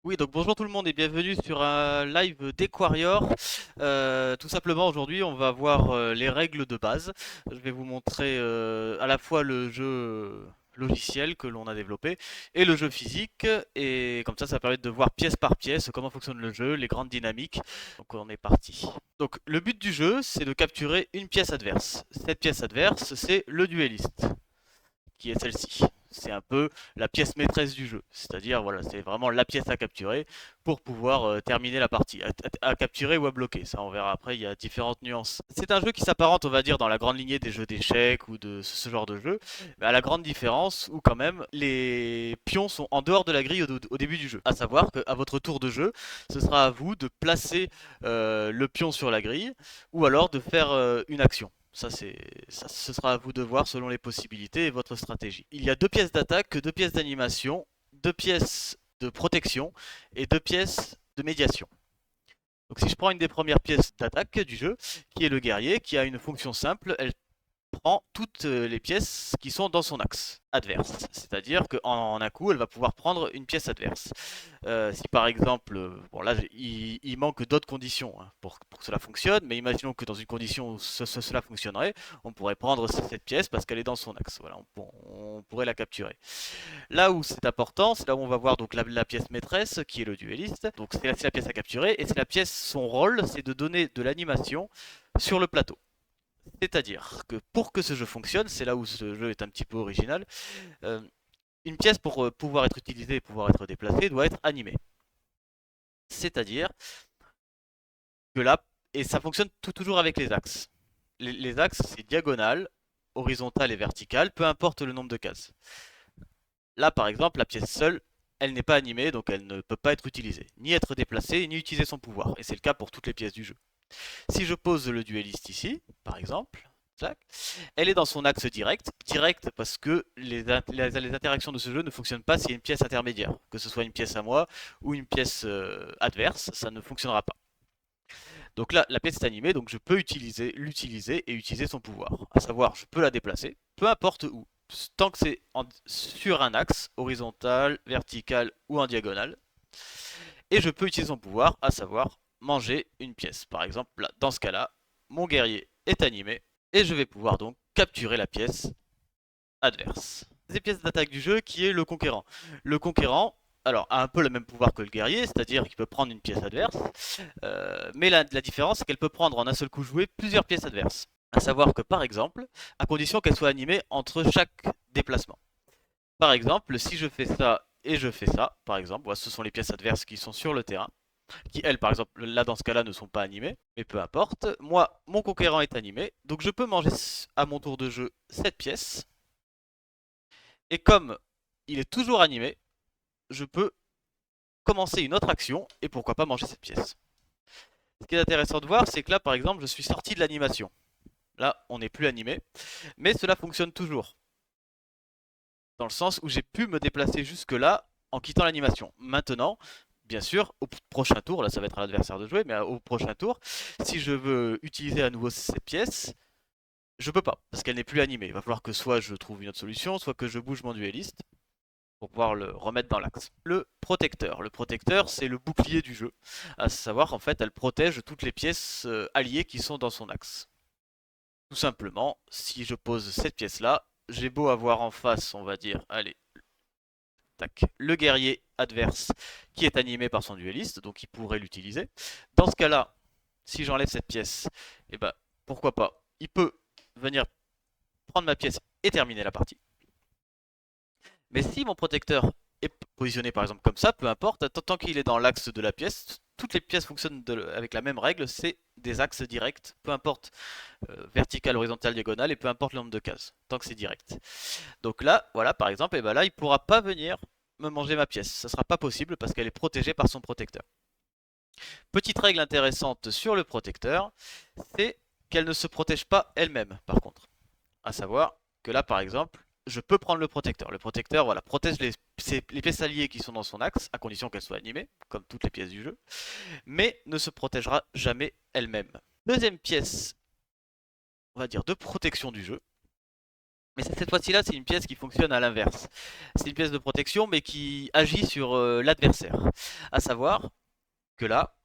Oui, donc bonjour tout le monde et bienvenue sur un live d'Equarior. Tout simplement aujourd'hui on va voir les règles de base. Je vais vous montrer à la fois le jeu logiciel que l'on a développé et le jeu physique, et comme ça permet de voir pièce par pièce comment fonctionne le jeu, les grandes dynamiques. Donc on est parti. Donc le but du jeu c'est de capturer une pièce adverse. Cette pièce adverse c'est le dueliste qui est celle-ci. C'est un peu la pièce maîtresse du jeu, c'est-à-dire voilà, c'est vraiment la pièce à capturer pour pouvoir terminer la partie, à capturer ou à bloquer. Ça, on verra après. Il y a différentes nuances. C'est un jeu qui s'apparente, on va dire, dans la grande lignée des jeux d'échecs ou de ce genre de jeu, mais à la grande différence où quand même les pions sont en dehors de la grille au début du jeu. À savoir qu'à votre tour de jeu, ce sera à vous de placer le pion sur la grille ou alors de faire une action. Ça, ce sera à vous de voir selon les possibilités et votre stratégie. Il y a deux pièces d'attaque, deux pièces d'animation, deux pièces de protection et deux pièces de médiation. Donc si je prends une des premières pièces d'attaque du jeu, qui est le guerrier, qui a une fonction simple, elle prend toutes les pièces qui sont dans son axe adverse. C'est-à-dire qu'en un coup, elle va pouvoir prendre une pièce adverse. Si par exemple, bon là, il manque d'autres conditions hein, pour que cela fonctionne, mais imaginons que dans une condition où cela fonctionnerait, on pourrait prendre cette pièce parce qu'elle est dans son axe. Voilà, on pourrait la capturer. Là où c'est important, c'est là où on va voir donc la pièce maîtresse, qui est le dueliste. Donc c'est la pièce à capturer, et c'est la pièce, son rôle, c'est de donner de l'animation sur le plateau. C'est-à-dire que pour que ce jeu fonctionne, c'est là où ce jeu est un petit peu original, euh, une pièce pour pouvoir être utilisée et pouvoir être déplacée doit être animée. C'est-à-dire que là, et ça fonctionne toujours avec les axes. Les axes, c'est diagonale, horizontale et verticale, peu importe le nombre de cases. Là, par exemple, la pièce seule, elle n'est pas animée, donc elle ne peut pas être utilisée, ni être déplacée, ni utiliser son pouvoir. Et c'est le cas pour toutes les pièces du jeu. Si je pose le dueliste ici, par exemple, elle est dans son axe direct. Direct parce que les interactions de ce jeu ne fonctionnent pas s'il y a une pièce intermédiaire. Que ce soit une pièce à moi ou une pièce adverse, ça ne fonctionnera pas. Donc là, la pièce est animée, donc je peux l'utiliser et utiliser son pouvoir. À savoir, je peux la déplacer, peu importe où. Tant que c'est sur un axe, horizontal, vertical ou en diagonale. Et je peux utiliser son pouvoir, à savoir manger une pièce. Par exemple, là, dans ce cas-là, mon guerrier est animé et je vais pouvoir donc capturer la pièce adverse. Des pièces d'attaque du jeu qui est le conquérant. Le conquérant, alors, a un peu le même pouvoir que le guerrier, c'est-à-dire qu'il peut prendre une pièce adverse, mais la différence, c'est qu'elle peut prendre en un seul coup joué plusieurs pièces adverses. À savoir que par exemple, à condition qu'elle soit animée entre chaque déplacement. Par exemple, si je fais ça et je fais ça, par exemple, voilà, ce sont les pièces adverses qui sont sur le terrain, qui elles, par exemple, là dans ce cas-là, ne sont pas animées, mais peu importe. Moi, mon conquérant est animé, donc je peux manger à mon tour de jeu cette pièce, et comme il est toujours animé, je peux commencer une autre action, et pourquoi pas manger cette pièce. Ce qui est intéressant de voir, c'est que là, par exemple, je suis sorti de l'animation. Là, on n'est plus animé, mais cela fonctionne toujours. Dans le sens où j'ai pu me déplacer jusque-là en quittant l'animation. Maintenant, bien sûr, au prochain tour, là ça va être à l'adversaire de jouer, mais au prochain tour, si je veux utiliser à nouveau cette pièce, je peux pas, parce qu'elle n'est plus animée. Il va falloir que soit je trouve une autre solution, soit que je bouge mon dueliste pour pouvoir le remettre dans l'axe. Le protecteur. Le protecteur, c'est le bouclier du jeu. À savoir, en fait, elle protège toutes les pièces alliées qui sont dans son axe. Tout simplement, si je pose cette pièce-là, j'ai beau avoir en face, on va dire, allez, tac, le guerrier adverse qui est animé par son dueliste, donc il pourrait l'utiliser. Dans ce cas-là, si j'enlève cette pièce, eh ben, pourquoi pas, il peut venir prendre ma pièce et terminer la partie. Mais si mon protecteur est positionné par exemple comme ça, peu importe, tant qu'il est dans l'axe de la pièce, toutes les pièces fonctionnent avec la même règle, c'est des axes directs, peu importe vertical, horizontal, diagonale, et peu importe le nombre de cases, tant que c'est direct. Donc là, voilà, par exemple, et ben là, il ne pourra pas venir me manger ma pièce. Ça ne sera pas possible parce qu'elle est protégée par son protecteur. Petite règle intéressante sur le protecteur, c'est qu'elle ne se protège pas elle-même, par contre. À savoir que là, par exemple, je peux prendre le protecteur. Le protecteur, voilà, protège les pièces alliées qui sont dans son axe, à condition qu'elles soient animées, comme toutes les pièces du jeu, mais ne se protégera jamais elle-même. Deuxième pièce, on va dire, de protection du jeu, Mais cette fois-ci là, c'est une pièce qui fonctionne à l'inverse. C'est une pièce de protection, mais qui agit sur l'adversaire. À savoir que là,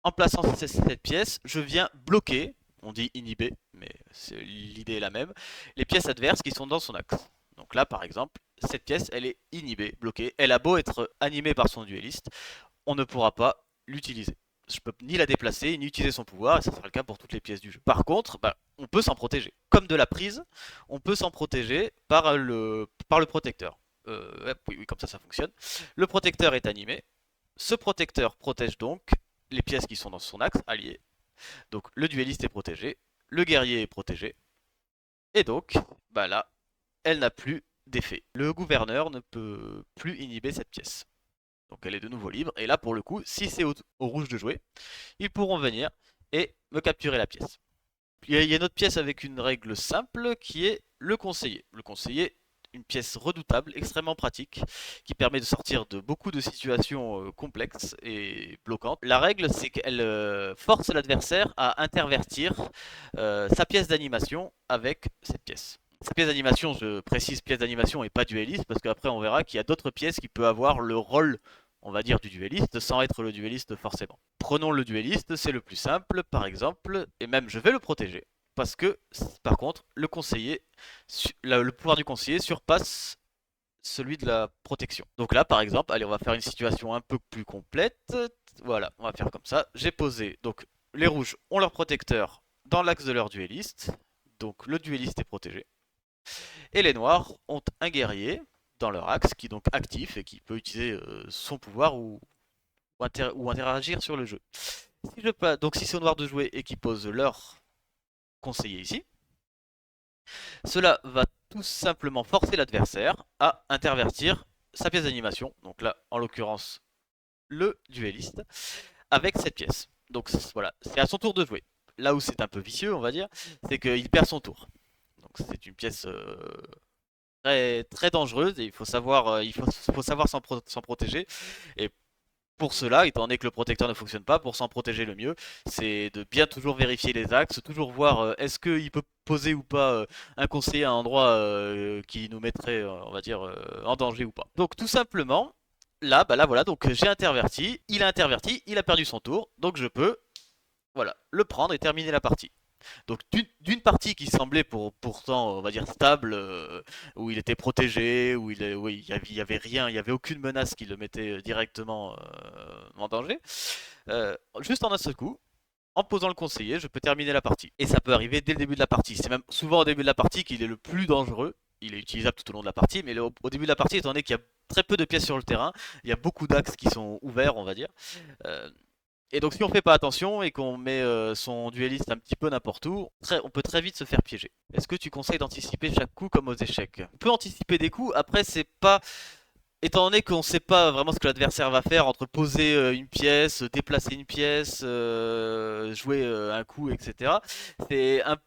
en plaçant cette pièce, je viens bloquer, on dit inhiber, mais l'idée est la même, les pièces adverses qui sont dans son axe. Donc là, par exemple, cette pièce, elle est inhibée, bloquée. Elle a beau être animée par son dueliste, on ne pourra pas l'utiliser. Je peux ni la déplacer, ni utiliser son pouvoir, et ça sera le cas pour toutes les pièces du jeu. Par contre, bah, on peut s'en protéger. Comme de la prise, on peut s'en protéger par le protecteur. Oui, oui, comme ça fonctionne. Le protecteur est animé. Ce protecteur protège donc les pièces qui sont dans son axe allié. Donc le dueliste est protégé, le guerrier est protégé, et donc, bah là, elle n'a plus d'effet. Le gouverneur ne peut plus inhiber cette pièce. Donc elle est de nouveau libre, et là pour le coup, si c'est au rouge de jouer, ils pourront venir et me capturer la pièce. Il y a une autre pièce avec une règle simple qui est le conseiller. Le conseiller, une pièce redoutable, extrêmement pratique, qui permet de sortir de beaucoup de situations complexes et bloquantes. La règle, c'est qu'elle force l'adversaire à intervertir sa pièce d'animation avec cette pièce. Sa pièce d'animation, je précise pièce d'animation et pas dueliste, parce qu'après on verra qu'il y a d'autres pièces qui peuvent avoir le rôle, on va dire, du dueliste, sans être le dueliste forcément. Prenons le dueliste, c'est le plus simple, par exemple, et même je vais le protéger, parce que, par contre, le conseiller, le pouvoir du conseiller surpasse celui de la protection. Donc là, par exemple, allez, on va faire une situation un peu plus complète. Voilà, on va faire comme ça. J'ai posé, donc les rouges ont leur protecteur dans l'axe de leur dueliste, donc le dueliste est protégé. Et les noirs ont un guerrier dans leur axe qui est donc actif et qui peut utiliser son pouvoir ou interagir sur le jeu. Donc si c'est aux noirs de jouer et qu'ils posent leur conseiller ici, cela va tout simplement forcer l'adversaire à intervertir sa pièce d'animation, donc là en l'occurrence le dueliste, avec cette pièce. Donc voilà, c'est à son tour de jouer. Là où c'est un peu vicieux, on va dire, c'est qu'il perd son tour. Donc c'est une pièce très, très dangereuse et il faut savoir, faut savoir s'en protéger. Et pour cela, étant donné que le protecteur ne fonctionne pas, pour s'en protéger le mieux, c'est de bien toujours vérifier les axes, toujours voir est-ce qu'il peut poser ou pas un conseiller à un endroit qui nous mettrait, on va dire, en danger ou pas. Donc tout simplement, là, bah là voilà, donc j'ai interverti, il a perdu son tour, donc je peux, voilà, le prendre et terminer la partie. Donc d'une partie qui semblait pourtant, on va dire, stable, où il était protégé, oui, il y avait rien, il y avait aucune menace qui le mettait directement en danger. Juste en un seul coup, en posant le conseiller, je peux terminer la partie. Et ça peut arriver dès le début de la partie. C'est même souvent au début de la partie qu'il est le plus dangereux. Il est utilisable tout au long de la partie, mais au début de la partie, étant donné qu'il y a très peu de pièces sur le terrain, il y a beaucoup d'axes qui sont ouverts, on va dire. Euh, et donc si on fait pas attention et qu'on met son dueliste un petit peu n'importe où, on peut très vite se faire piéger. Est-ce que tu conseilles d'anticiper chaque coup comme aux échecs? On peut anticiper des coups, après c'est pas... Étant donné qu'on sait pas vraiment ce que l'adversaire va faire entre poser une pièce, déplacer une pièce, jouer un coup, etc. C'est un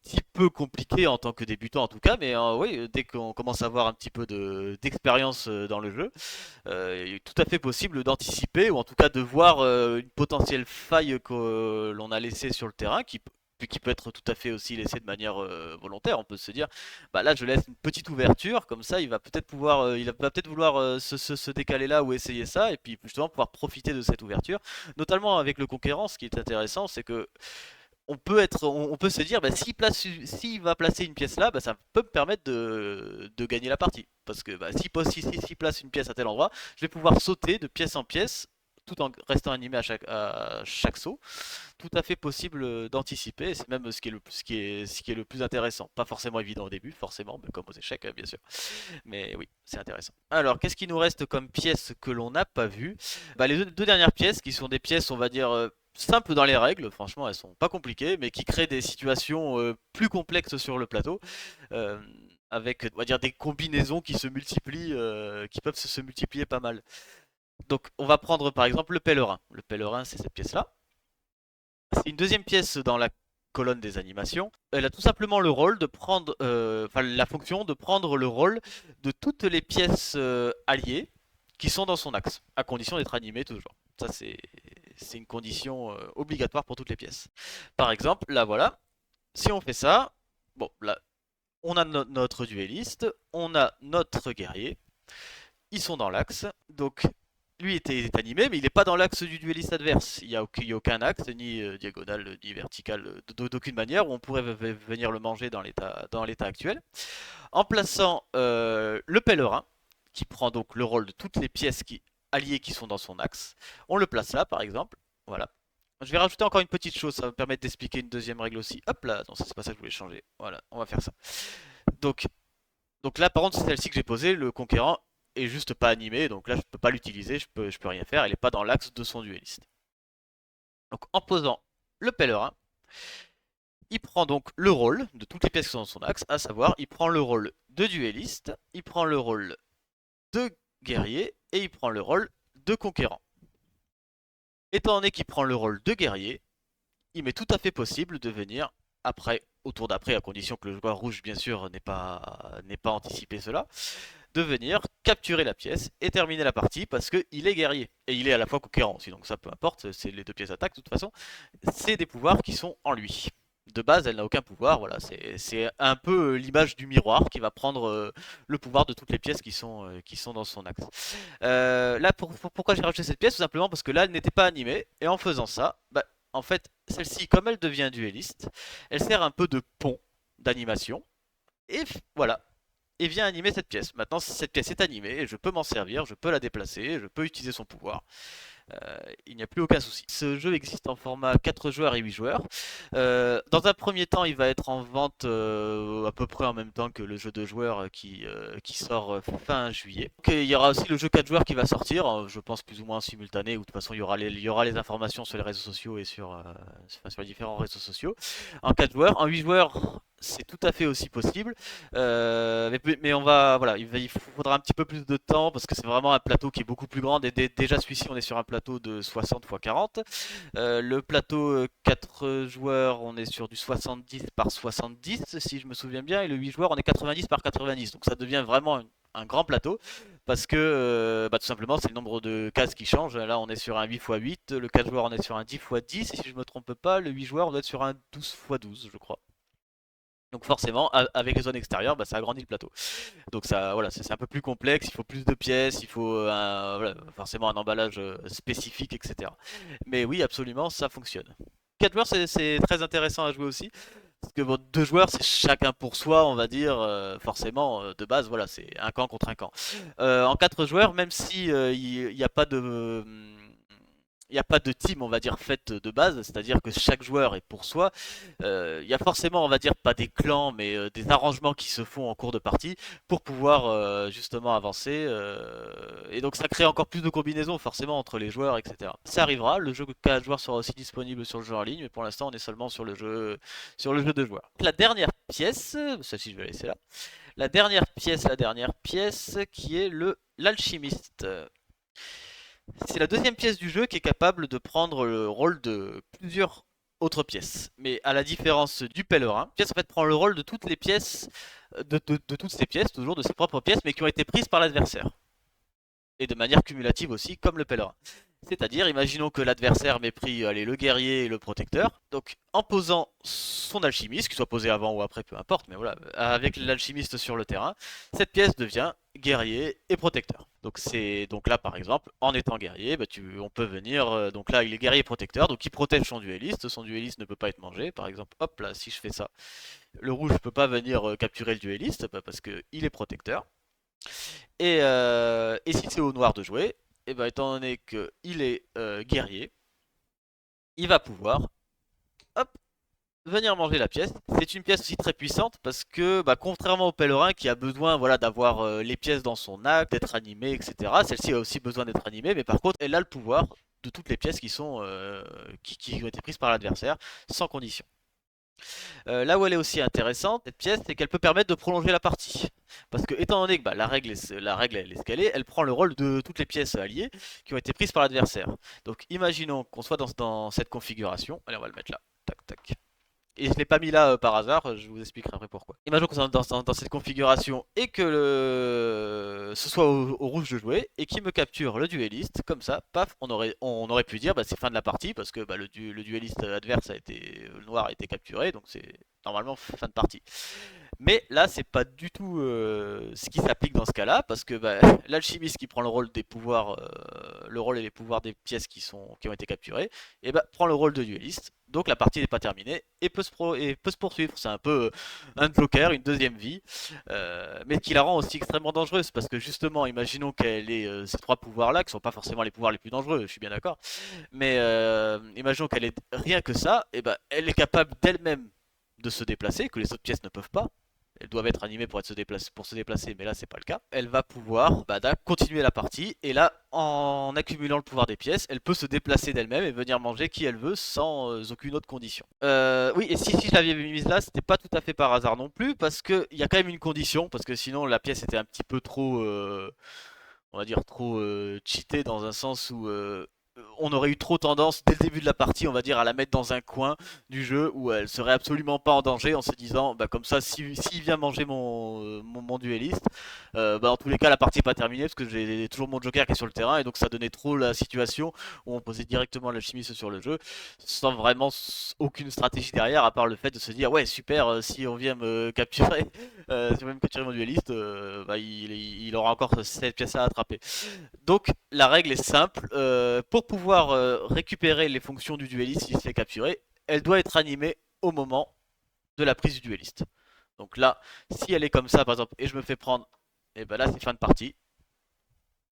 petit peu compliqué en tant que débutant en tout cas, mais oui, dès qu'on commence à avoir un petit peu d'expérience dans le jeu, il est tout à fait possible d'anticiper ou en tout cas de voir une potentielle faille que l'on a laissée sur le terrain qui peut être tout à fait aussi laissée de manière volontaire. On peut se dire, bah là je laisse une petite ouverture, comme ça il va peut-être pouvoir, il va peut-être vouloir se décaler là ou essayer ça, et puis justement pouvoir profiter de cette ouverture. Notamment avec le conquérant, ce qui est intéressant, c'est que on peut se dire, bah, s'il va placer une pièce là, bah, ça peut me permettre de gagner la partie. Parce que bah, s'il place une pièce à tel endroit, je vais pouvoir sauter de pièce en pièce tout en restant animé à chaque saut. Tout à fait possible d'anticiper, c'est même ce qui est le plus intéressant. Pas forcément évident au début, forcément, mais comme aux échecs, bien sûr. Mais oui, c'est intéressant. Alors, qu'est-ce qui nous reste comme pièces que l'on n'a pas vues? Bah, les deux dernières pièces, qui sont des pièces, on va dire, simples dans les règles, franchement, elles sont pas compliquées, mais qui créent des situations plus complexes sur le plateau, euh, avec, on va dire, des combinaisons qui se multiplient, qui peuvent se multiplier pas mal. Donc, on va prendre par exemple le pèlerin. Le pèlerin, c'est cette pièce-là. C'est une deuxième pièce dans la colonne des animations. Elle a tout simplement le rôle de prendre, enfin la fonction de prendre le rôle de toutes les pièces alliées qui sont dans son axe, à condition d'être animées toujours. Ça c'est une condition obligatoire pour toutes les pièces. Par exemple, là voilà, si on fait ça, bon là On a notre dueliste, on a notre guerrier, ils sont dans l'axe, donc lui est animé, mais il n'est pas dans l'axe du dueliste adverse. Il n'y a aucun axe, ni diagonal, ni vertical, d'aucune manière où on pourrait venir le manger dans l'état actuel. En plaçant le pèlerin, qui prend donc le rôle de toutes les pièces alliées qui sont dans son axe, on le place là par exemple. Voilà. Je vais rajouter encore une petite chose, ça va me permettre d'expliquer une deuxième règle aussi. Hop là, non, c'est pas ça que je voulais changer. Voilà, on va faire ça. Donc, donc là, par contre, c'est celle-ci que j'ai posée. Le conquérant est juste pas animé, donc là, je peux pas l'utiliser, je peux rien faire. Elle est pas dans l'axe de son dueliste. Donc, en posant le pèlerin, il prend donc le rôle de toutes les pièces qui sont dans son axe, à savoir, il prend le rôle de dueliste, il prend le rôle de guerrier et il prend le rôle de conquérant. Étant donné qu'il prend le rôle de guerrier, il m'est tout à fait possible de venir après, au tour d'après, à condition que le joueur rouge, bien sûr, n'ait pas anticipé cela, de venir capturer la pièce et terminer la partie parce qu'il est guerrier. Et il est à la fois conquérant aussi, donc ça peu importe, c'est les deux pièces d'attaque de toute façon. C'est des pouvoirs qui sont en lui. De base, elle n'a aucun pouvoir, voilà, c'est un peu l'image du miroir qui va prendre le pouvoir de toutes les pièces qui sont dans son axe. Là, pourquoi j'ai rajouté cette pièce? Tout simplement parce que là, elle n'était pas animée, et en faisant ça, bah, en fait, celle-ci, comme elle devient dueliste, elle sert un peu de pont d'animation, et voilà, et vient animer cette pièce. Maintenant, cette pièce est animée, et je peux m'en servir, je peux la déplacer, je peux utiliser son pouvoir. Il n'y a plus aucun souci. Ce jeu existe en format 4 joueurs et 8 joueurs. Dans un premier temps, il va être en vente à peu près en même temps que le jeu de joueurs qui sort fin juillet. Donc, il y aura aussi le jeu 4 joueurs qui va sortir, je pense plus ou moins en simultané, ou de toute façon il y aura les informations sur les réseaux sociaux et sur les différents réseaux sociaux. En 4 joueurs, en 8 joueurs, c'est tout à fait aussi possible. Mais on va, voilà, il faudra un petit peu plus de temps parce que c'est vraiment un plateau qui est beaucoup plus grand. Et déjà celui-ci, on est sur un plateau de 60 x 40. Le plateau 4 joueurs, on est sur du 70 par 70, si je me souviens bien. Et le 8 joueurs, on est 90 par 90. Donc ça devient vraiment un grand plateau parce que bah, tout simplement c'est le nombre de cases qui change. Là on est sur un 8 x 8, le 4 joueurs on est sur un 10 x 10 et si je me trompe pas le 8 joueurs on doit être sur un 12 x 12 je crois. Donc forcément, avec les zones extérieures, bah, ça agrandit le plateau. Donc ça, voilà, c'est un peu plus complexe, il faut plus de pièces, il faut voilà, forcément un emballage spécifique, etc. Mais oui, absolument, ça fonctionne. 4 joueurs, c'est très intéressant à jouer aussi. Parce que bon, 2 joueurs, c'est chacun pour soi, on va dire. Forcément, de base, voilà, c'est un camp contre un camp. En 4 joueurs, même si il n'y a pas de... il n'y a pas de team, on va dire, faite de base, c'est-à-dire que chaque joueur est pour soi. Il y a forcément, on va dire, pas des clans, mais des arrangements qui se font en cours de partie pour pouvoir justement avancer. Et donc ça crée encore plus de combinaisons forcément entre les joueurs, etc. Ça arrivera, le jeu 4 joueurs sera aussi disponible sur le jeu en ligne, mais pour l'instant on est seulement sur le jeu de joueurs. La dernière pièce, celle-ci je vais la laisser là. La dernière pièce qui est l'alchimiste. C'est la deuxième pièce du jeu qui est capable de prendre le rôle de plusieurs autres pièces. Mais à la différence du pèlerin, la pièce en fait prend le rôle de toutes les pièces, de toutes ces pièces, toujours de ses propres pièces, mais qui ont été prises par l'adversaire. Et de manière cumulative aussi, comme le pèlerin. C'est-à-dire, imaginons que l'adversaire m'ait pris allez, le guerrier et le protecteur. Donc, en posant son alchimiste, qu'il soit posé avant ou après, peu importe, mais voilà, avec l'alchimiste sur le terrain, cette pièce devient guerrier et protecteur. Donc là par exemple, en étant guerrier, bah, on peut venir. Donc là, il est guerrier protecteur, donc il protège son dueliste. Son dueliste ne peut pas être mangé. Par exemple, hop là, si je fais ça, le rouge ne peut pas venir capturer le dueliste bah, parce que il est protecteur. Et si c'est au noir de jouer, et ben étant donné qu'il est guerrier, il va pouvoir hop, venir manger la pièce. C'est une pièce aussi très puissante parce que bah, contrairement au pèlerin qui a besoin voilà, d'avoir les pièces dans son acte, d'être animée, etc. Celle-ci a aussi besoin d'être animée, mais par contre elle a le pouvoir de toutes les pièces qui ont été prises par l'adversaire sans condition. Là où elle est aussi intéressante, cette pièce, c'est qu'elle peut permettre de prolonger la partie. Parce que étant donné que bah, la règle elle est scalée, elle prend le rôle de toutes les pièces alliées qui ont été prises par l'adversaire. Donc imaginons qu'on soit dans cette configuration. Allez, on va le mettre là. Tac, tac. Et je ne l'ai pas mis là par hasard, je vous expliquerai après pourquoi. Imaginons qu'on soit dans cette configuration et que ce soit au rouge de jouer et qu'il me capture le dueliste, comme ça, paf, on aurait pu dire bah, c'est fin de la partie parce que bah, le dueliste adverse le noir a été capturé, donc normalement fin de partie. Mais là, c'est pas du tout ce qui s'applique dans ce cas-là, parce que bah, l'alchimiste qui prend le rôle des pouvoirs, le rôle et les pouvoirs des pièces qui ont été capturées, et bah, prend le rôle de dueliste. Donc la partie n'est pas terminée et et peut se poursuivre. C'est un peu un joker, une deuxième vie, mais qui la rend aussi extrêmement dangereuse, parce que justement, imaginons qu'elle ait ces trois pouvoirs-là, qui sont pas forcément les pouvoirs les plus dangereux, je suis bien d'accord, mais imaginons qu'elle ait rien que ça, et bah, elle est capable d'elle-même de se déplacer, que les autres pièces ne peuvent pas. Elles doivent être animées pour se déplacer, mais là c'est pas le cas. Elle va pouvoir continuer la partie, et là, en accumulant le pouvoir des pièces, elle peut se déplacer d'elle-même et venir manger qui elle veut sans aucune autre condition. Oui, et si je l'avais mise là, c'était pas tout à fait par hasard non plus, parce qu'il y a quand même une condition, parce que sinon la pièce était un petit peu trop, on va dire, trop cheatée dans un sens où on aurait eu trop tendance dès le début de la partie, on va dire, à la mettre dans un coin du jeu où elle serait absolument pas en danger en se disant, bah comme ça, s'il vient manger mon dueliste, bah dans tous les cas la partie est pas terminée parce que j'ai toujours mon joker qui est sur le terrain et donc ça donnait trop la situation où on posait directement l'alchimiste sur le jeu sans vraiment aucune stratégie derrière à part le fait de se dire ouais super si on vient me capturer si on vient me capturer mon dueliste bah, il aura encore cette pièce à attraper. Donc la règle est simple, pour pouvoir récupérer les fonctions du dueliste s'il se fait capturer, elle doit être animée au moment de la prise du dueliste. Donc là, si elle est comme ça par exemple, et je me fais prendre, et ben là c'est fin de partie.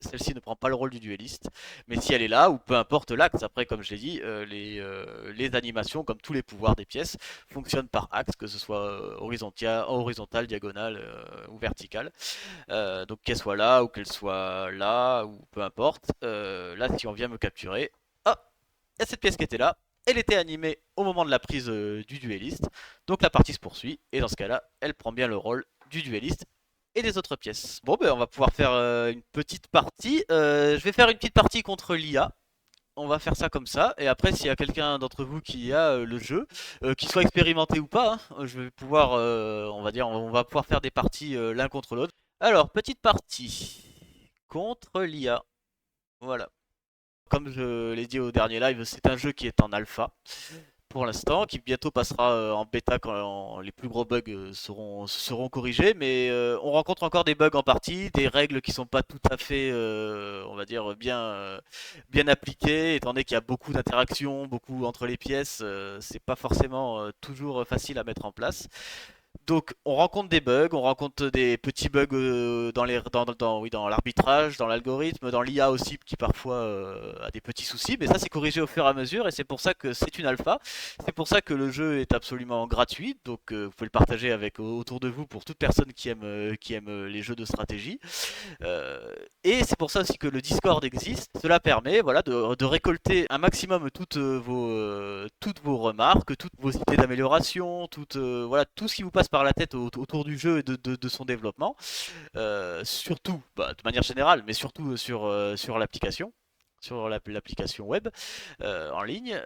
Celle-ci ne prend pas le rôle du dueliste, mais si elle est là, ou peu importe l'axe, après comme je l'ai dit, les animations, comme tous les pouvoirs des pièces, fonctionnent par axe, que ce soit horizontal, diagonal ou vertical. Donc qu'elle soit là ou qu'elle soit là ou peu importe. Là, si on vient me capturer, ah, il y a cette pièce qui était là. Elle était animée au moment de la prise du dueliste. Donc la partie se poursuit. Et dans ce cas-là, elle prend bien le rôle du dueliste et des autres pièces. Bon, ben on va pouvoir faire une petite partie. Je vais faire une petite partie contre l'IA. On va faire ça comme ça. Et après, s'il y a quelqu'un d'entre vous qui a le jeu, qu'il soit expérimenté ou pas, hein, je vais pouvoir, on va dire, on va pouvoir faire des parties l'un contre l'autre. Alors, petite partie contre l'IA. Voilà. Comme je l'ai dit au dernier live, c'est un jeu qui est en alpha pour l'instant, qui bientôt passera en bêta quand les plus gros bugs seront corrigés, mais on rencontre encore des bugs en partie, des règles qui sont pas tout à fait, on va dire, bien appliquées, étant donné qu'il y a beaucoup d'interactions, beaucoup entre les pièces, c'est pas forcément toujours facile à mettre en place. Donc on rencontre des bugs, on rencontre des petits bugs oui, dans l'arbitrage, dans l'algorithme, dans l'IA aussi qui parfois a des petits soucis, mais ça c'est corrigé au fur et à mesure et c'est pour ça que c'est une alpha, c'est pour ça que le jeu est absolument gratuit, donc vous pouvez le partager autour de vous pour toute personne qui aime les jeux de stratégie. Et c'est pour ça aussi que le Discord existe. Cela permet voilà, de récolter un maximum toutes vos remarques, toutes vos idées d'amélioration, voilà, tout ce qui vous passe par la tête autour du jeu et de son développement. Surtout, bah, de manière générale, mais surtout sur l'application. Sur l'application web en ligne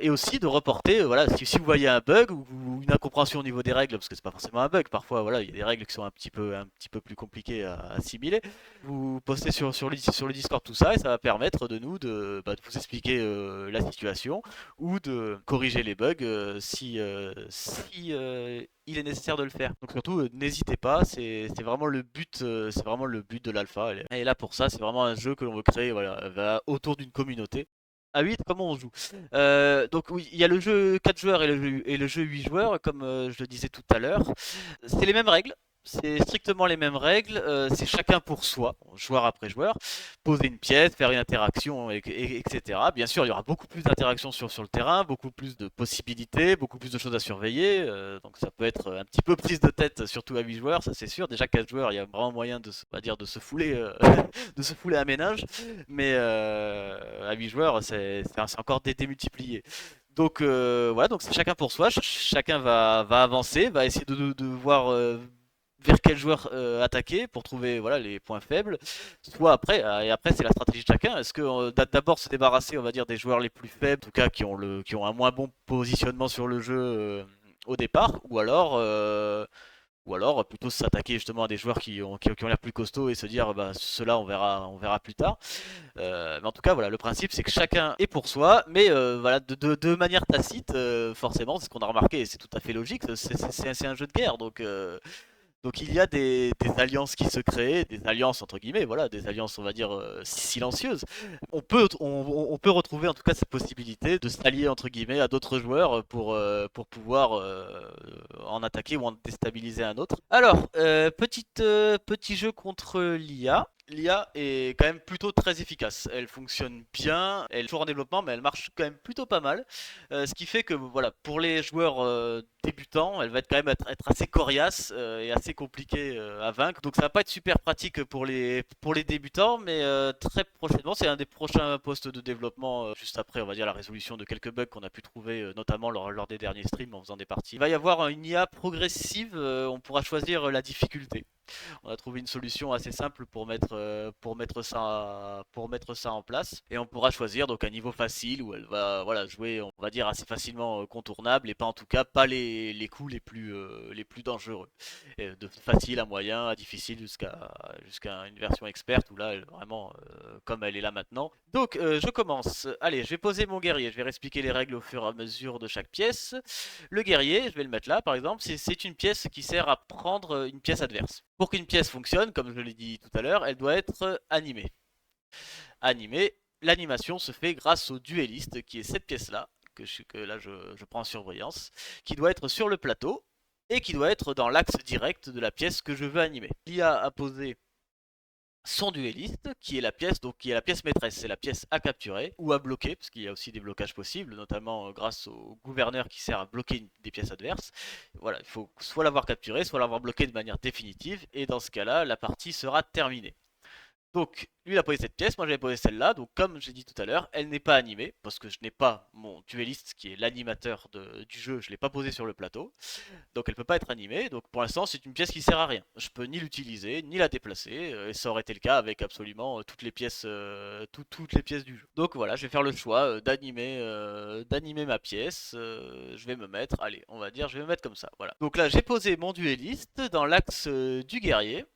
et aussi de reporter voilà si vous voyez un bug ou une incompréhension au niveau des règles parce que c'est pas forcément un bug parfois voilà il y a des règles qui sont un petit peu plus compliquées à assimiler vous postez sur le Discord tout ça et ça va permettre de vous expliquer la situation ou de corriger les bugs si il est nécessaire de le faire. Donc surtout, n'hésitez pas, c'est vraiment le but de l'alpha. Elle est là pour ça, c'est vraiment un jeu que l'on veut créer voilà, autour d'une communauté. À 8, comment on joue? Donc oui, il y a le jeu 4 joueurs et le jeu 8 joueurs, comme je le disais tout à l'heure. C'est les mêmes règles. C'est strictement les mêmes règles, c'est chacun pour soi, joueur après joueur, poser une pièce, faire une interaction, etc. Bien sûr, il y aura beaucoup plus d'interactions sur le terrain, beaucoup plus de possibilités, beaucoup plus de choses à surveiller, donc ça peut être un petit peu prise de tête, surtout à 8 joueurs, ça c'est sûr. Déjà 4 joueurs, il y a vraiment moyen on va dire, de se fouler, de se fouler à ménage, mais à 8 joueurs, c'est encore démultiplié. Donc voilà, donc c'est chacun pour soi, chacun va avancer, va essayer de voir vers quel joueur attaquer pour trouver voilà les points faibles. Soit après, et après c'est la stratégie de chacun. Est-ce que d'abord se débarrasser, on va dire, des joueurs les plus faibles, en tout cas qui ont un moins bon positionnement sur le jeu au départ, Ou alors plutôt s'attaquer justement à des joueurs qui ont l'air plus costauds et se dire bah ceux-là on verra plus tard. Mais en tout cas voilà, le principe c'est que chacun est pour soi, mais voilà de manière tacite, forcément c'est ce qu'on a remarqué, et c'est tout à fait logique, c'est un jeu de guerre donc il y a des alliances qui se créent, des alliances entre guillemets, voilà, des alliances on va dire silencieuses. On peut retrouver en tout cas cette possibilité de s'allier entre guillemets à d'autres joueurs pour pouvoir en attaquer ou en déstabiliser un autre. Alors, petit jeu contre l'IA. L'IA est quand même plutôt très efficace. Elle fonctionne bien, elle est toujours en développement, mais elle marche quand même plutôt pas mal. Ce qui fait que voilà, pour les joueurs débutants, elle va être quand même être assez coriace et assez compliquée à vaincre. Donc ça va pas être super pratique pour les débutants, mais très prochainement, c'est un des prochains postes de développement juste après, on va dire, la résolution de quelques bugs qu'on a pu trouver, notamment lors des derniers streams en faisant des parties. Il va y avoir une IA progressive, on pourra choisir la difficulté. On a trouvé une solution assez simple pour mettre ça en place. Et on pourra choisir donc un niveau facile où elle va voilà, jouer, on va dire, assez facilement contournable et pas en tout cas pas les coups les plus dangereux. Et de facile à moyen à difficile jusqu'à une version experte où là, vraiment, comme elle est là maintenant. Donc, je commence. Allez, je vais poser mon guerrier. Je vais expliquer les règles au fur et à mesure de chaque pièce. Le guerrier, je vais le mettre là par exemple, c'est une pièce qui sert à prendre une pièce adverse. Pour qu'une pièce fonctionne, comme je l'ai dit tout à l'heure, elle doit être animée. Animée, l'animation se fait grâce au dueliste qui est cette pièce là, que là je prends en surbrillance, qui doit être sur le plateau et qui doit être dans l'axe direct de la pièce que je veux animer. L'IA a posé son dueliste, qui est la pièce, donc qui est la pièce maîtresse, c'est la pièce à capturer ou à bloquer, parce qu'il y a aussi des blocages possibles, notamment grâce au gouverneur qui sert à bloquer des pièces adverses. Voilà, il faut soit l'avoir capturé, soit l'avoir bloqué de manière définitive, et dans ce cas-là, la partie sera terminée. Donc, lui, il a posé cette pièce, moi j'avais posé celle-là. Donc, comme j'ai dit tout à l'heure, elle n'est pas animée, parce que je n'ai pas mon dueliste qui est l'animateur du jeu, je ne l'ai pas posé sur le plateau. Donc, elle ne peut pas être animée. Donc, pour l'instant, c'est une pièce qui sert à rien. Je peux ni l'utiliser, ni la déplacer. Et ça aurait été le cas avec absolument toutes les pièces du jeu. Donc, voilà, je vais faire le choix d'animer ma pièce. Je vais me mettre, allez, on va dire, je vais me mettre comme ça. Voilà. Donc là, j'ai posé mon dueliste dans l'axe du guerrier.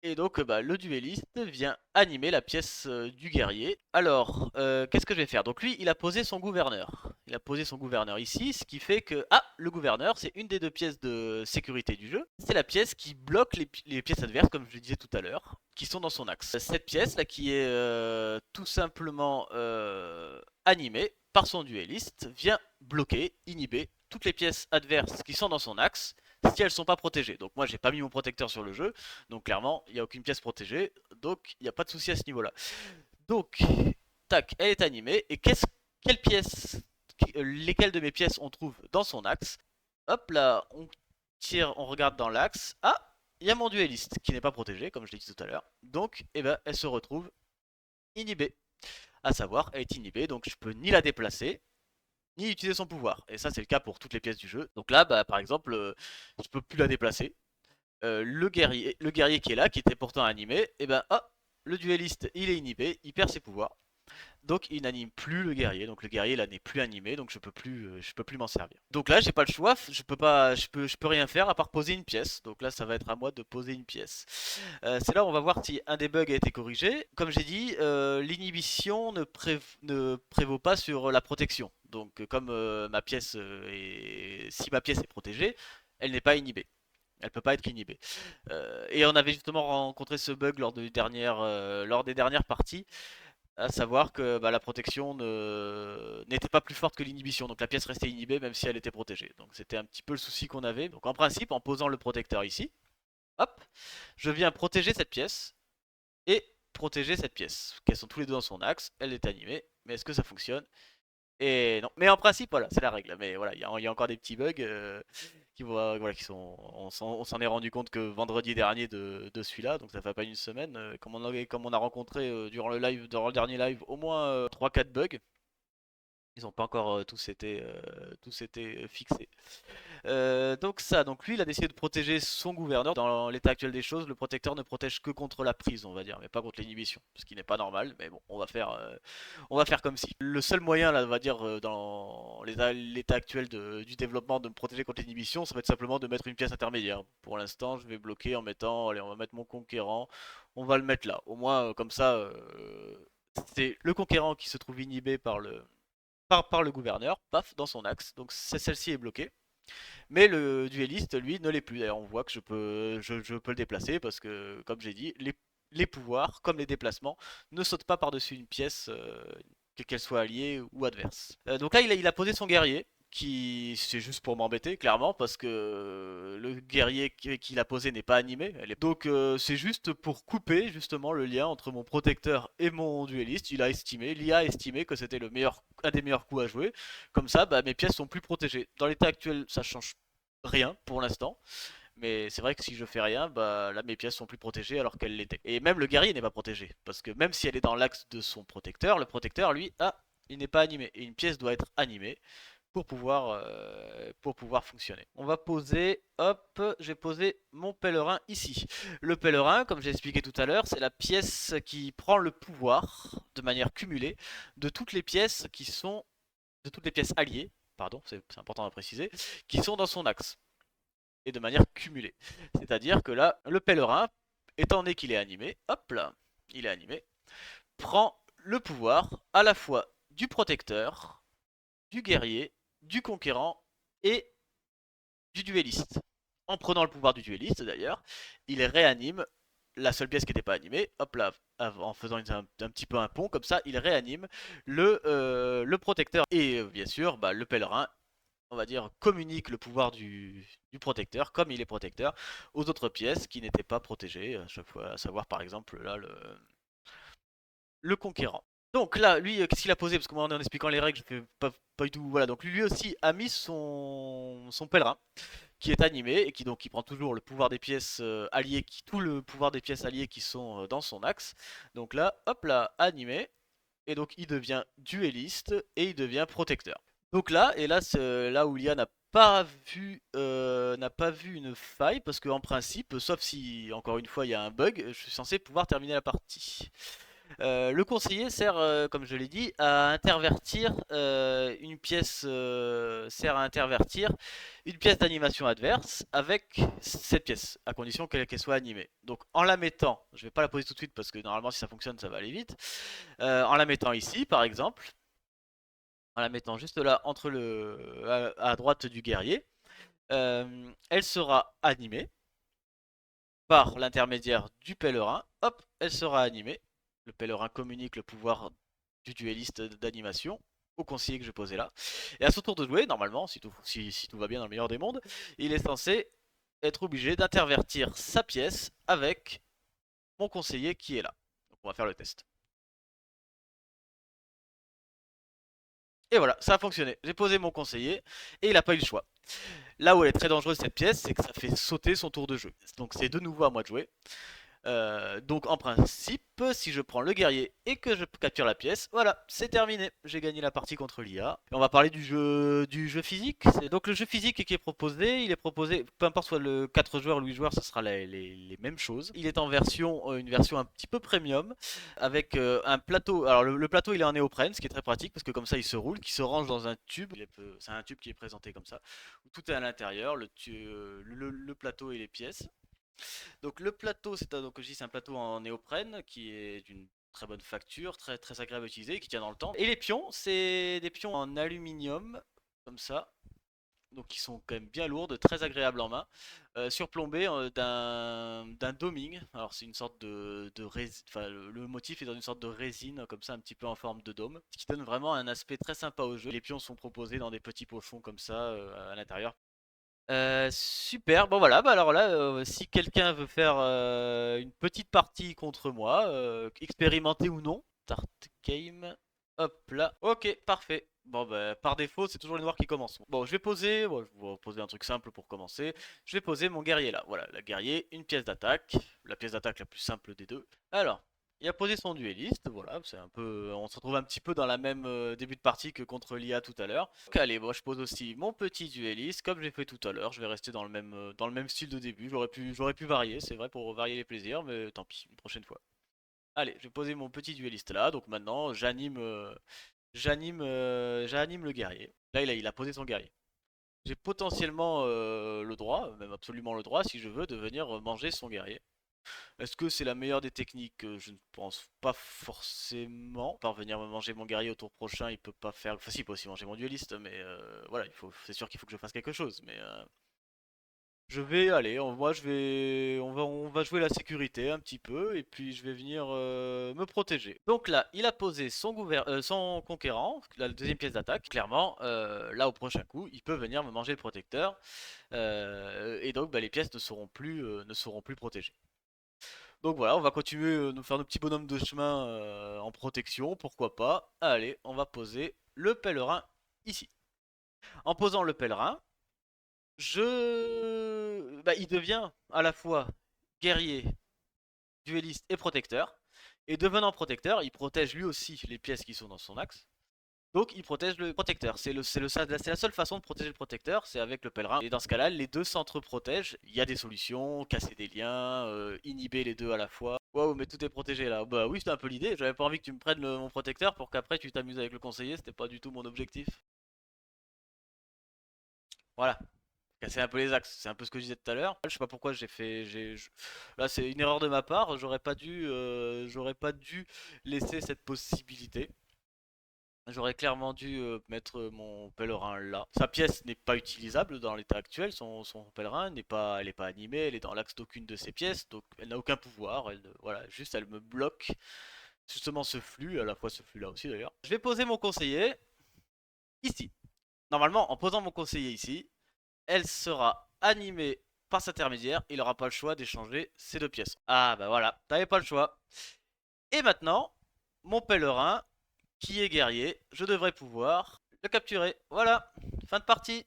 Et donc bah, le duelliste vient animer la pièce du guerrier. Alors, qu'est-ce que je vais faire? Donc lui, il a posé son gouverneur. Il a posé son gouverneur ici, ce qui fait que... Ah, le gouverneur, c'est une des deux pièces de sécurité du jeu. C'est la pièce qui bloque les pièces adverses, comme je le disais tout à l'heure, qui sont dans son axe. Cette pièce là qui est tout simplement animée par son duelliste, vient bloquer, inhiber toutes les pièces adverses qui sont dans son axe si elles sont pas protégées. Donc moi j'ai pas mis mon protecteur sur le jeu, donc clairement il n'y a aucune pièce protégée, donc il n'y a pas de souci à ce niveau là. Donc tac, elle est animée, et quelle pièce, lesquelles de mes pièces on trouve dans son axe? Hop là, on tire, on regarde dans l'axe, ah, il y a mon dueliste qui n'est pas protégé comme je l'ai dit tout à l'heure, donc eh ben, elle se retrouve inhibée, à savoir elle est inhibée, donc je peux ni la déplacer ni utiliser son pouvoir. Et ça, c'est le cas pour toutes les pièces du jeu. Donc là, bah, par exemple, je peux plus la déplacer. Le guerrier qui est là, qui était pourtant animé, et ben, ah, le duelliste, il est inhibé, il perd ses pouvoirs. Donc il n'anime plus le guerrier, donc le guerrier là n'est plus animé, donc je peux plus m'en servir. Donc là j'ai pas le choix, je peux rien faire à part poser une pièce. Donc là ça va être à moi de poser une pièce. C'est là où on va voir si un des bugs a été corrigé. Comme j'ai dit, l'inhibition ne prévaut pas sur la protection. Donc comme si ma pièce est protégée, elle n'est pas inhibée. Elle peut pas être inhibée. Et on avait justement rencontré ce bug lors des dernières parties, à savoir que bah, la protection n'était pas plus forte que l'inhibition, donc la pièce restait inhibée même si elle était protégée. Donc c'était un petit peu le souci qu'on avait. Donc en principe, en posant le protecteur ici, hop, je viens protéger cette pièce et protéger cette pièce. Qu'elles sont tous les deux dans son axe, elle est animée, mais est-ce que ça fonctionne? Et non, mais en principe, voilà, c'est la règle. Mais voilà, il y a encore des petits bugs voilà, qui sont. On s'en est rendu compte que vendredi dernier de celui-là, donc ça fait pas une semaine. Comme on a rencontré durant le dernier live, au moins 3-4 bugs. Ils n'ont pas encore tous été fixés. Donc lui, il a décidé de protéger son gouverneur. Dans l'état actuel des choses, le protecteur ne protège que contre la prise, on va dire, mais pas contre l'inhibition, ce qui n'est pas normal. Mais bon, on va faire comme si. Le seul moyen, là, on va dire, dans l'état actuel du développement de me protéger contre l'inhibition, ça va être simplement de mettre une pièce intermédiaire. Pour l'instant, je vais bloquer en mettant, allez, on va mettre mon conquérant, on va le mettre là. Au moins, comme ça, c'est le conquérant qui se trouve inhibé par le gouverneur, paf, dans son axe. Donc celle-ci est bloquée. Mais le dueliste, lui, ne l'est plus. D'ailleurs, on voit que je peux le déplacer parce que, comme j'ai dit, les pouvoirs, comme les déplacements, ne sautent pas par-dessus une pièce, qu'elle soit alliée ou adverse. Donc là, il a posé son guerrier, qui c'est juste pour m'embêter, clairement, parce que le guerrier qu'il a posé n'est pas animé. Donc c'est juste pour couper justement le lien entre mon protecteur et mon dueliste. L'IA a estimé que c'était un des meilleurs coups à jouer. Comme ça, bah, mes pièces sont plus protégées. Dans l'état actuel, ça change rien pour l'instant. Mais c'est vrai que si je fais rien, bah là mes pièces sont plus protégées alors qu'elles l'étaient. Et même le guerrier n'est pas protégé. Parce que même si elle est dans l'axe de son protecteur, le protecteur lui, il n'est pas animé. Et une pièce doit être animée pour pouvoir fonctionner. On va poser, hop, j'ai posé mon pèlerin ici. Le pèlerin, comme j'ai expliqué tout à l'heure, c'est la pièce qui prend le pouvoir de manière cumulée de toutes les pièces de toutes les pièces alliées, pardon, c'est important à préciser, qui sont dans son axe et de manière cumulée. C'est-à-dire que là, le pèlerin, étant donné qu'il est animé, hop là, il est animé, prend le pouvoir à la fois du protecteur, du guerrier, du conquérant et du dueliste. En prenant le pouvoir du dueliste d'ailleurs, il réanime la seule pièce qui n'était pas animée, hop là, en faisant un petit peu un pont, comme ça, il réanime le protecteur. Et bien sûr, bah, le pèlerin, on va dire, communique le pouvoir du protecteur, comme il est protecteur, aux autres pièces qui n'étaient pas protégées, à chaque fois, à savoir par exemple là le conquérant. Donc là, lui, qu'est-ce qu'il a posé? Parce que moi, en expliquant les règles, je fais pas du tout. Voilà, donc lui aussi a mis son pèlerin, qui est animé, et qui prend toujours le pouvoir des pièces alliées, tout le pouvoir des pièces alliées qui sont dans son axe. Donc là, hop là, animé, et donc il devient dueliste, et il devient protecteur. Donc là, et là, c'est là où l'IA n'a pas vu une faille, parce qu'en principe, sauf si, encore une fois, il y a un bug, je suis censé pouvoir terminer la partie. Le conseiller sert, comme je l'ai dit, à intervertir sert à intervertir une pièce d'animation adverse avec cette pièce, à condition qu'elle soit animée. Donc en la mettant, je vais pas la poser tout de suite parce que normalement si ça fonctionne ça va aller vite. En la mettant ici par exemple, en la mettant juste là entre à droite du guerrier, elle sera animée par l'intermédiaire du pèlerin. Hop, elle sera animée. Le pèlerin communique le pouvoir du dueliste d'animation au conseiller que je posais là. Et à son tour de jouer, normalement, si tout va bien dans le meilleur des mondes, il est censé être obligé d'intervertir sa pièce avec mon conseiller qui est là. Donc on va faire le test. Et voilà, ça a fonctionné. J'ai posé mon conseiller et il n'a pas eu le choix. Là où elle est très dangereuse cette pièce, c'est que ça fait sauter son tour de jeu. Donc c'est de nouveau à moi de jouer. Donc en principe, si je prends le guerrier et que je capture la pièce, voilà, c'est terminé. J'ai gagné la partie contre l'IA. Et on va parler du jeu physique. Donc le jeu physique qui est proposé, il est proposé, peu importe soit le 4 joueurs ou 8 joueurs, ce sera les mêmes choses. Il est en une version un petit peu premium, avec un plateau. Alors le plateau il est en néoprène, ce qui est très pratique parce que comme ça il se roule, qui se range dans un tube. C'est un tube qui est présenté comme ça, où tout est à l'intérieur, le plateau et les pièces. Donc le plateau, c'est un plateau en néoprène qui est d'une très bonne facture, très agréable à utiliser, qui tient dans le temps. Et les pions, c'est des pions en aluminium, comme ça. Donc qui sont quand même bien lourdes, très agréables en main, surplombés d'un doming. Alors c'est une sorte de résine, enfin le motif est dans une sorte de résine, comme ça un petit peu en forme de dôme, ce qui donne vraiment un aspect très sympa au jeu. Les pions sont proposés dans des petits pochons comme ça à l'intérieur. Super, bon voilà, bah alors là, si quelqu'un veut faire une petite partie contre moi, expérimenté ou non, Start Game, hop là, ok, parfait. Bon bah par défaut, c'est toujours les noirs qui commencent. Bon, je vais poser un truc simple pour commencer. Je vais poser mon guerrier là, voilà, le guerrier, une pièce d'attaque, la pièce d'attaque la plus simple des deux. Alors, Il a posé son dueliste, voilà, c'est un peu, on se retrouve un petit peu dans la même début de partie que contre l'IA tout à l'heure. Donc allez, moi je pose aussi mon petit dueliste, comme j'ai fait tout à l'heure, je vais rester dans le même style de début, j'aurais pu varier, c'est vrai, pour varier les plaisirs, mais tant pis, une prochaine fois. Allez, je vais poser mon petit dueliste là, donc maintenant j'anime le guerrier. Là il a posé son guerrier. J'ai potentiellement le droit, même absolument le droit, si je veux, de venir manger son guerrier. Est-ce que c'est la meilleure des techniques? Je ne pense pas forcément. Parvenir à me manger mon guerrier au tour prochain, il peut pas faire. Enfin, si, il peut aussi manger mon dueliste, mais voilà, c'est sûr qu'il faut que je fasse quelque chose. Mais je vais aller, on va jouer la sécurité un petit peu, et puis je vais venir me protéger. Donc là, il a posé son conquérant, la deuxième pièce d'attaque. Clairement, là au prochain coup, il peut venir me manger le protecteur, et donc bah, les pièces ne seront plus protégées. Donc voilà, on va continuer de faire nos petits bonhommes de chemin en protection, pourquoi pas. Allez, on va poser le pèlerin ici. En posant le pèlerin, il devient à la fois guerrier, dueliste et protecteur. Et devenant protecteur, il protège lui aussi les pièces qui sont dans son axe. Donc il protège le protecteur. C'est la seule façon de protéger le protecteur, c'est avec le pèlerin. Et dans ce cas-là, les deux s'entre-protègent. Il y a des solutions, casser des liens, inhiber les deux à la fois. Waouh, mais tout est protégé là. Bah oui, c'était un peu l'idée. J'avais pas envie que tu me prennes mon protecteur pour qu'après tu t'amuses avec le conseiller. C'était pas du tout mon objectif. Voilà. Casser un peu les axes. C'est un peu ce que je disais tout à l'heure. Je sais pas pourquoi j'ai fait. Là, c'est une erreur de ma part. J'aurais pas dû laisser cette possibilité. J'aurais clairement dû mettre mon pèlerin là. Sa pièce n'est pas utilisable dans l'état actuel, son pèlerin elle est pas animée, elle est dans l'axe d'aucune de ses pièces, donc elle n'a aucun pouvoir, voilà, juste elle me bloque justement ce flux, à la fois ce flux là aussi d'ailleurs. Je vais poser mon conseiller ici. Normalement, en posant mon conseiller ici, elle sera animée par cet intermédiaire, il n'aura pas le choix d'échanger ces deux pièces. Ah bah voilà, t'avais pas le choix. Et maintenant, mon pèlerin qui est guerrier, je devrais pouvoir le capturer. Voilà, fin de partie.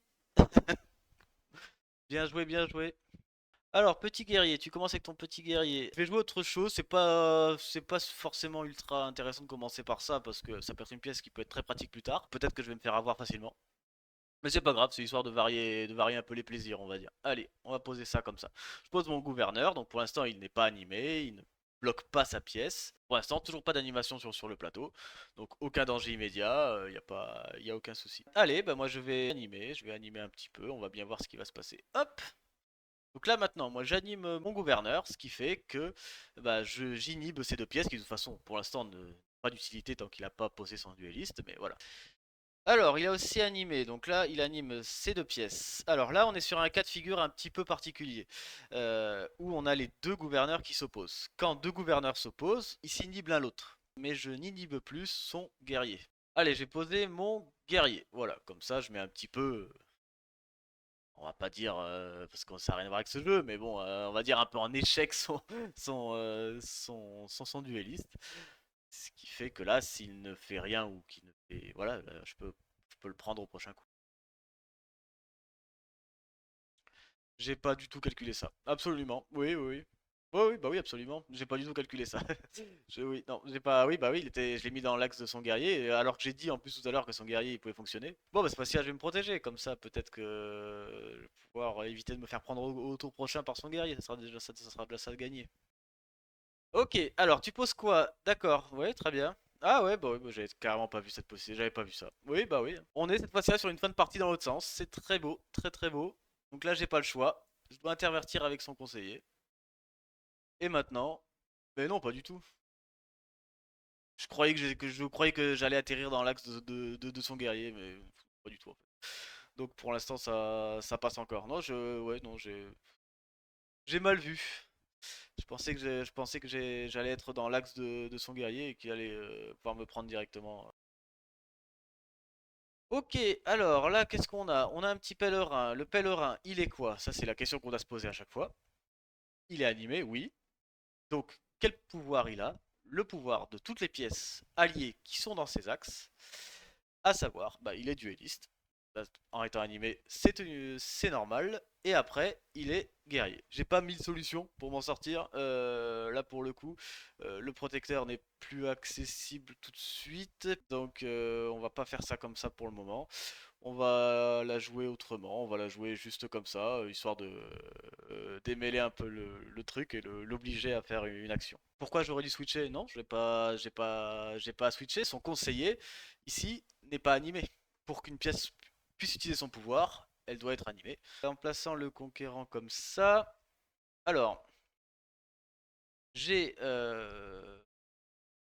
Bien joué, bien joué. Alors, petit guerrier, tu commences avec ton petit guerrier. Je vais jouer autre chose, c'est pas forcément ultra intéressant de commencer par ça parce que ça peut être une pièce qui peut être très pratique plus tard. Peut-être que je vais me faire avoir facilement. Mais c'est pas grave, c'est histoire de varier un peu les plaisirs, on va dire. Allez, on va poser ça comme ça. Je pose mon gouverneur, donc pour l'instant il n'est pas animé, il ne bloque pas sa pièce. Pour l'instant, toujours pas d'animation sur le plateau, donc aucun danger immédiat, y a aucun souci. Allez, bah moi je vais animer un petit peu, on va bien voir ce qui va se passer. Hop! Donc là maintenant, moi j'anime mon gouverneur, ce qui fait que bah, j'inhibe ces deux pièces qui de toute façon pour l'instant ne pas d'utilité tant qu'il n'a pas posé son dueliste, mais voilà. Alors, il a aussi animé, donc là, il anime ces deux pièces. Alors là, on est sur un cas de figure un petit peu particulier, où on a les deux gouverneurs qui s'opposent. Quand deux gouverneurs s'opposent, ils s'inhibent l'un l'autre. Mais je n'inhibe plus son guerrier. Allez, j'ai posé mon guerrier. Voilà, comme ça, je mets un petit peu... On va pas dire, parce qu'on ça n'a rien à voir avec ce jeu, mais bon, on va dire un peu en échec son dueliste. Ce qui fait que là, s'il ne fait rien ou qu'il ne fait... Voilà, je peux le prendre au prochain coup. J'ai pas du tout calculé ça. Absolument. Oui, oui, oui. Oui, oui, bah oui, absolument. J'ai pas du tout calculé ça. Oui, non, j'ai pas. Oui, bah oui, je l'ai mis dans l'axe de son guerrier, alors que j'ai dit en plus tout à l'heure que son guerrier il pouvait fonctionner. Bon, bah c'est pas si je vais me protéger, comme ça peut-être que je vais pouvoir éviter de me faire prendre au tour prochain par son guerrier, ça sera déjà ça de gagner. Ok, alors tu poses quoi? D'accord, ouais, très bien. Ah ouais, bah oui, bah, j'avais carrément pas vu cette possibilité, j'avais pas vu ça. Oui, bah oui. On est cette fois-ci là sur une fin de partie dans l'autre sens, c'est très beau, très très beau. Donc là, j'ai pas le choix, je dois intervertir avec son conseiller. Et maintenant, mais non, pas du tout. Je croyais que j'allais atterrir dans l'axe de son guerrier, mais pas du tout en fait. Donc pour l'instant, ça passe encore. Non, ouais, non, j'ai mal vu. Je pensais que j'allais être dans l'axe de son guerrier et qu'il allait pouvoir me prendre directement. Ok, alors là, qu'est-ce qu'on a? On a un petit pèlerin. Le pèlerin, il est quoi? Ça, c'est la question qu'on doit se poser à chaque fois. Il est animé, oui. Donc, quel pouvoir il a? Le pouvoir de toutes les pièces alliées qui sont dans ses axes. À savoir, bah, il est dueliste. Bah, en étant animé, c'est normal. Et après, il est guerrier. J'ai pas mille solutions pour m'en sortir. Là, pour le coup, le protecteur n'est plus accessible tout de suite. Donc, on va pas faire ça comme ça pour le moment. On va la jouer autrement. On va la jouer juste comme ça, histoire de démêler un peu le truc et l'obliger à faire une action. Pourquoi j'aurais dû switcher? Non, j'ai pas à switcher. Son conseiller, ici, n'est pas animé. Pour qu'une pièce puisse utiliser son pouvoir, elle doit être animée. En plaçant le conquérant comme ça. Alors, j'ai...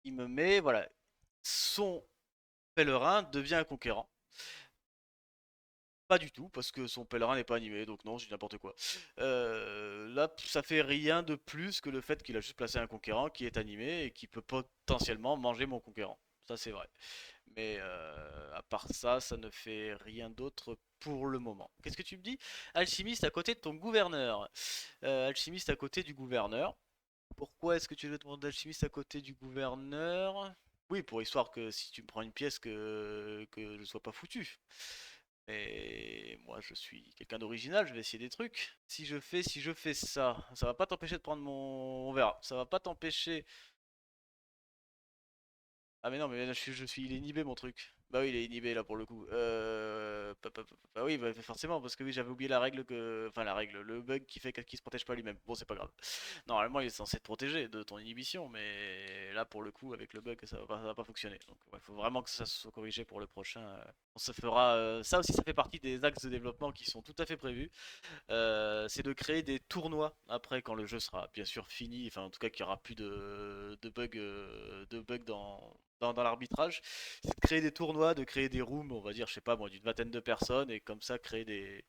il me met... Voilà. Son pèlerin devient un conquérant. Pas du tout, parce que son pèlerin n'est pas animé, donc non, je dis n'importe quoi. Là, ça fait rien de plus que le fait qu'il a juste placé un conquérant qui est animé et qui peut potentiellement manger mon conquérant. Ça, c'est vrai. Mais à part ça, ça ne fait rien d'autre pour le moment. Qu'est-ce que tu me dis? Alchimiste à côté de ton gouverneur. Alchimiste à côté du gouverneur. Pourquoi est-ce que tu veux demander d'alchimiste à côté du gouverneur? Oui, pour histoire que si tu me prends une pièce, que je sois pas foutu. Mais moi, je suis quelqu'un d'original, je vais essayer des trucs. Si je fais ça, ça va pas t'empêcher de prendre mon... On verra. Ça va pas t'empêcher... Ah mais non, mais là, je suis... Il est inhibé mon truc. Bah oui, il est inhibé là pour le coup. Bah oui, bah, forcément, parce que oui, j'avais oublié la règle que... Enfin la règle, le bug qui fait qu'il se protège pas lui-même. Bon, c'est pas grave. Normalement, il est censé te protéger de ton inhibition, mais là pour le coup, avec le bug, ça va pas fonctionner. Donc il faut vraiment que ça soit corrigé pour le prochain. On se fera... Ça aussi, ça fait partie des axes de développement qui sont tout à fait prévus. C'est de créer des tournois après quand le jeu sera bien sûr fini, enfin en tout cas qu'il n'y aura plus de bugs dans l'arbitrage. C'est de créer des tournois, de créer des rooms, on va dire, je sais pas moi, d'une vingtaine de personnes et comme ça créer des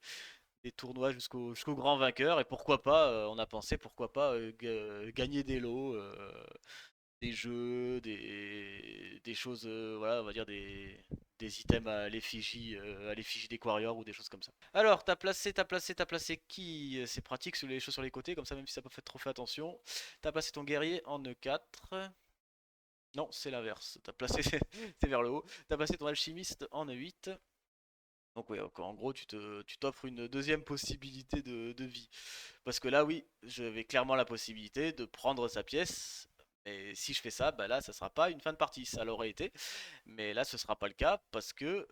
tournois jusqu'au grand vainqueur. Et pourquoi pas, on a pensé, pourquoi pas gagner des lots, des jeux, des choses, voilà, on va dire des items à l'effigie des Quarriors ou des choses comme ça. Alors, t'as placé qui? C'est pratique sur les choses sur les côtés, comme ça, même si ça peut faire trop fait attention. T'as placé ton guerrier en E4. Non, c'est l'inverse. T'as placé, c'est vers le haut. T'as placé ton alchimiste en E8. Donc oui, en gros, tu t'offres une deuxième possibilité de vie. Parce que là, oui, j'avais clairement la possibilité de prendre sa pièce. Et si je fais ça, bah là, ça sera pas une fin de partie. Ça l'aurait été. Mais là, ce sera pas le cas parce qu'il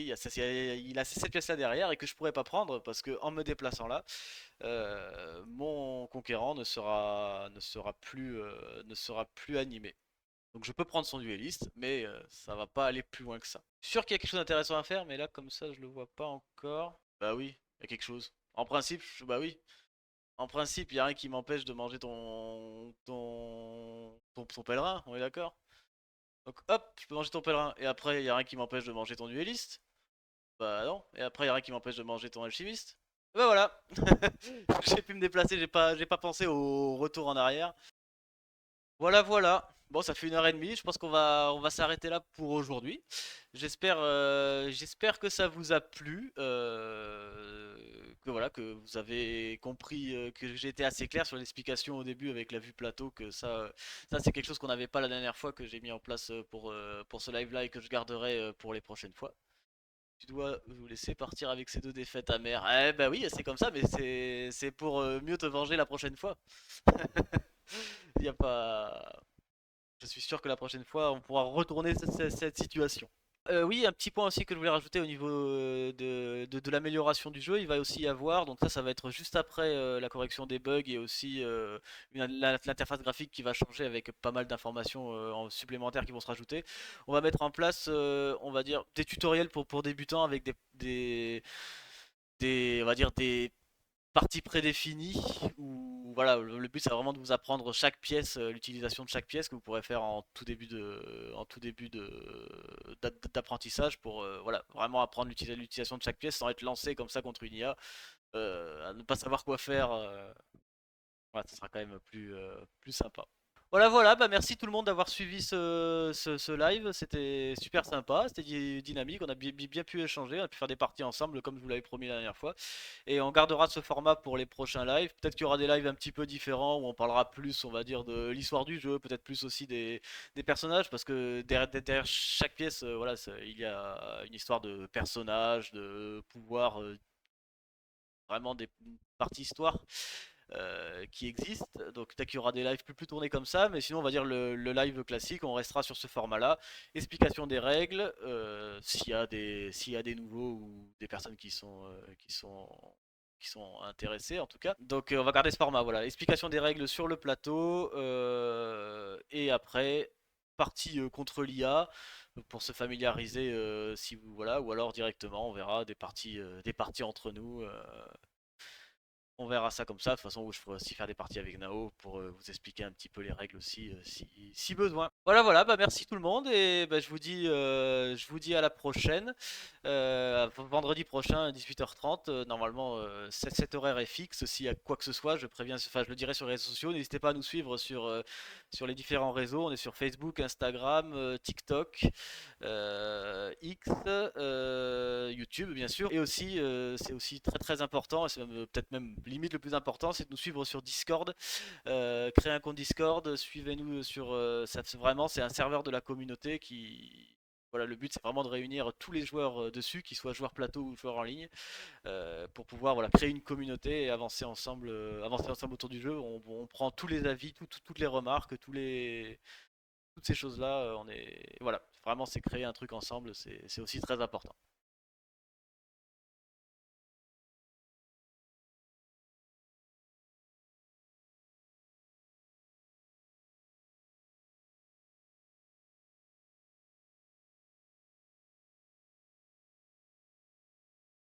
y a, il a cette pièce-là derrière et que je pourrais pas prendre parce que en me déplaçant là, mon conquérant ne sera plus animé. Donc je peux prendre son dueliste, mais ça va pas aller plus loin que ça. Je suis sûr qu'il y a quelque chose d'intéressant à faire, mais là comme ça je le vois pas encore. Bah oui, il y a quelque chose. En principe, bah oui. En principe, il y a rien qui m'empêche de manger ton pèlerin, on est d'accord? Donc hop, je peux manger ton pèlerin. Et après, il y a rien qui m'empêche de manger ton dueliste. Bah non. Et après, il y a rien qui m'empêche de manger ton alchimiste. Bah voilà. J'ai pu me déplacer, j'ai pas pensé au retour en arrière. Voilà, voilà. Bon, ça fait 1 heure et demie. Je pense on va s'arrêter là pour aujourd'hui. J'espère que ça vous a plu, que voilà, que vous avez compris, que j'ai été assez clair sur l'explication au début avec la vue plateau, que ça c'est quelque chose qu'on n'avait pas la dernière fois que j'ai mis en place pour ce live là et que je garderai pour les prochaines fois. Tu dois vous laisser partir avec ces deux défaites amères. Eh bah oui, c'est comme ça, mais c'est pour mieux te venger la prochaine fois. Il y a pas. Je suis sûr que la prochaine fois, on pourra retourner cette situation. Oui, un petit point aussi que je voulais rajouter au niveau de l'amélioration du jeu, il va aussi y avoir, donc ça va être juste après la correction des bugs et aussi l'interface graphique qui va changer avec pas mal d'informations supplémentaires qui vont se rajouter. On va mettre en place, on va dire, des tutoriels pour débutants avec on va dire des partie prédéfinie où voilà le but c'est vraiment de vous apprendre chaque pièce, l'utilisation de chaque pièce que vous pourrez faire en tout début d'apprentissage pour voilà vraiment apprendre l'utilisation de chaque pièce sans être lancé comme ça contre une IA, à ne pas savoir quoi faire, voilà, ça sera quand même plus sympa. Voilà, voilà, bah merci tout le monde d'avoir suivi ce live, c'était super sympa, c'était dynamique, on a bien pu échanger, on a pu faire des parties ensemble comme je vous l'avais promis la dernière fois. Et on gardera ce format pour les prochains lives. Peut-être qu'il y aura des lives un petit peu différents où on parlera plus, on va dire, de l'histoire du jeu, peut-être plus aussi des personnages, parce que derrière chaque pièce, voilà, il y a une histoire de personnages, de pouvoirs, vraiment des parties histoire qui existent. Donc peut-être qu'il y aura des lives plus tournés comme ça, mais sinon on va dire le live classique, on restera sur ce format-là. Explication des règles, s'il y a des nouveaux ou des personnes qui sont intéressés en tout cas. Donc on va garder ce format, voilà. Explication des règles sur le plateau, et après partie contre l'IA pour se familiariser, si vous voilà, ou alors directement on verra des parties entre nous. On verra ça comme ça. De toute façon, je ferai aussi faire des parties avec Nao pour vous expliquer un petit peu les règles aussi, si besoin. Voilà, voilà. Bah merci tout le monde et bah, je vous dis à la prochaine. Vendredi prochain, 18h30. Normalement, cet horaire est fixe. S'il y a quoi que ce soit, je préviens. Enfin, je le dirai sur les réseaux sociaux. N'hésitez pas à nous suivre sur les différents réseaux. On est sur Facebook, Instagram, TikTok, X, YouTube bien sûr. Et aussi, c'est aussi très très important, et c'est peut-être même limite le plus important, c'est de nous suivre sur Discord. Créez un compte Discord, suivez-nous sur... vraiment, c'est un serveur de la communauté qui... Voilà, le but c'est vraiment de réunir tous les joueurs dessus, qu'ils soient joueurs plateau ou joueurs en ligne, pour pouvoir voilà, créer une communauté et avancer ensemble autour du jeu. On prend tous les avis, toutes les remarques, toutes ces choses-là. Voilà, vraiment c'est créer un truc ensemble, c'est aussi très important.